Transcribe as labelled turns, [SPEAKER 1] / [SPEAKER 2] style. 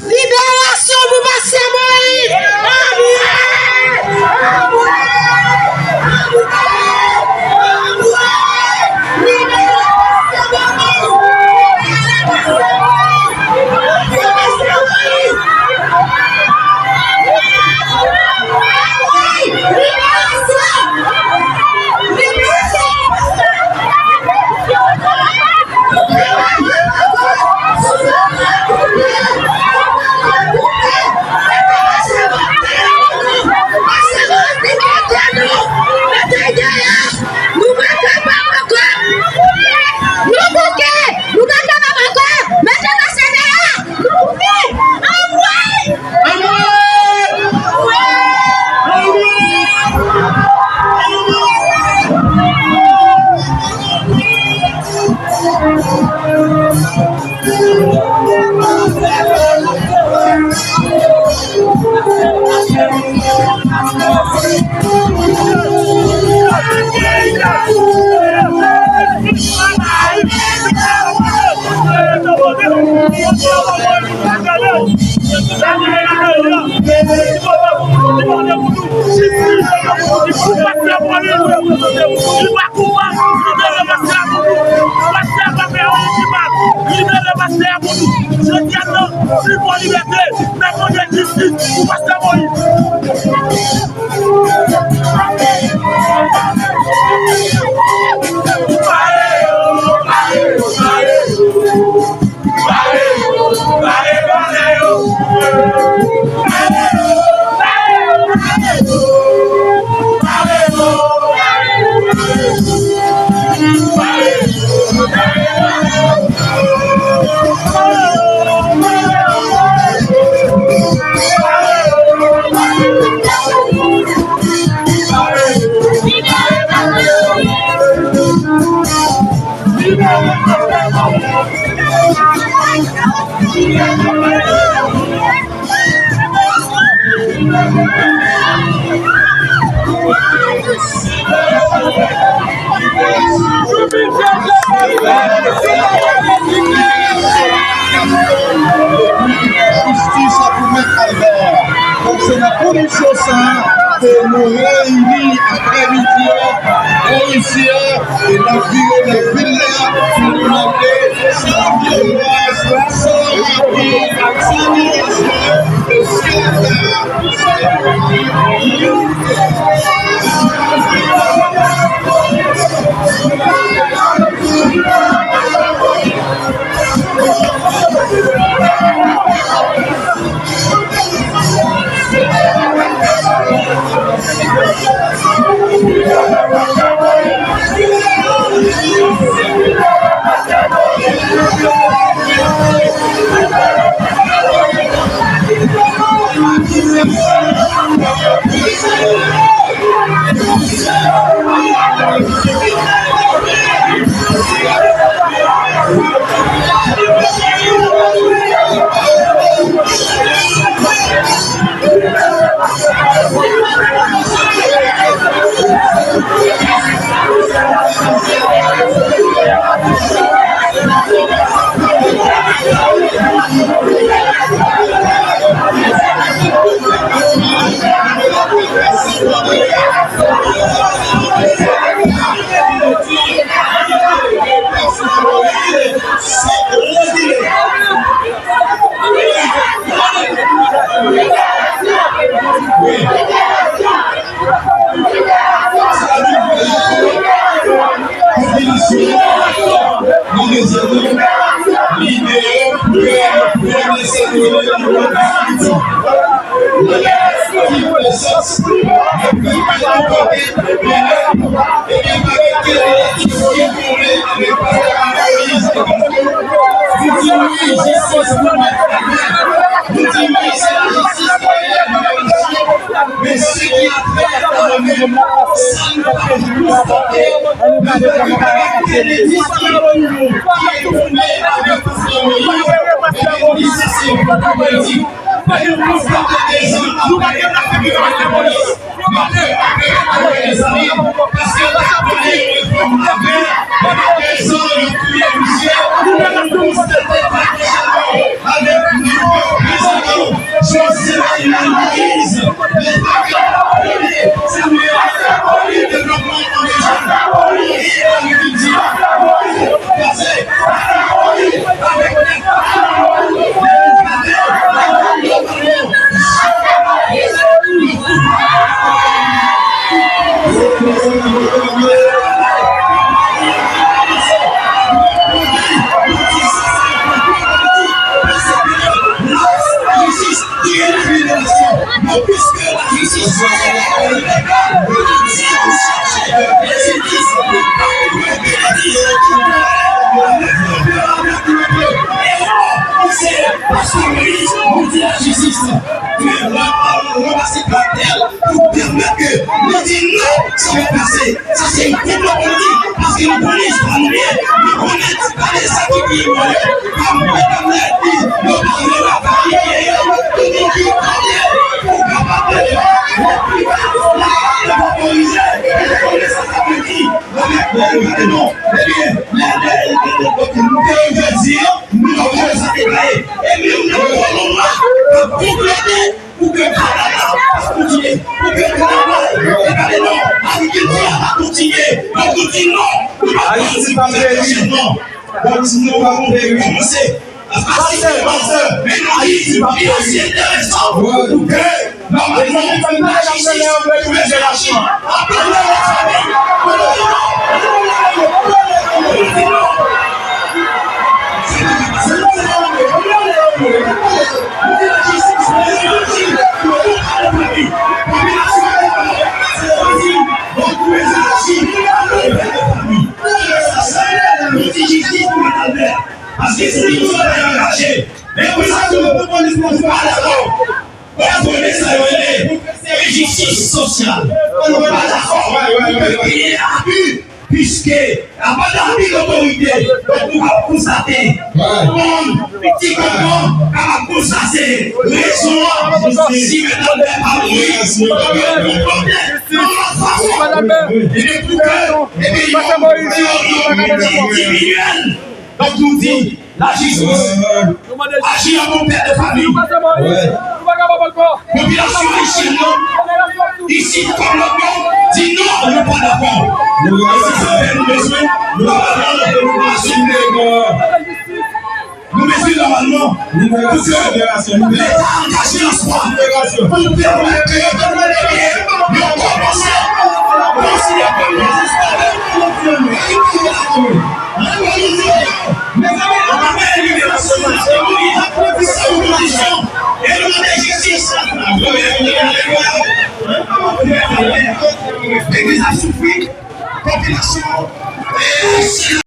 [SPEAKER 1] Libération pour Bastien Moïse.
[SPEAKER 2] Justice pour mettre Albert. Donc c'est la condition ça que nous réunissons après-midi, policiers et la ville de Villa pour demander sans violence, sans rapide, sans irrespect, et
[SPEAKER 1] Nous
[SPEAKER 3] puisque la justice parce que nous dit la justice, tu es repassé par terre pour permettre que nous disons non, ça va passer. Ça c'est une question politique parce que nous connaissons pas nous connaissons pas les acquis qui sont comme l'a dit, nous parlons de la famille, tout le monde qui parle pour capable de favoriser, nous connaissons ça veut dire, non, eh bien, je dire, nous avons ça déclaré, et nous n'avons pas pour que Canada continue, pour que Canada, l'agriculture va continuer, on continue, non, nous ne pouvons pas commencer. Parce que maintenant, c'est assez intéressant pour que normalement, la justice puisse agir. Après la famille, parce que c'est lui qui va engager. Mais pour ça, nous ne pouvons pas d'accord. Pour qu'on laisse la justice sociale. On n'est pas d'accord. Il y a abus, puisque il n'y a pas d'abus d'autorité. Donc, on va constater. Petit comment, on va constater. Raison, si maintenant, donc nous dit la justice agit en mon père de famille. Population haïtienne, ici comme le monde, dit non, on n'est pas d'accord. Nous avons besoin, nous mettons normalement pour que l'État engage en soi pour permettre que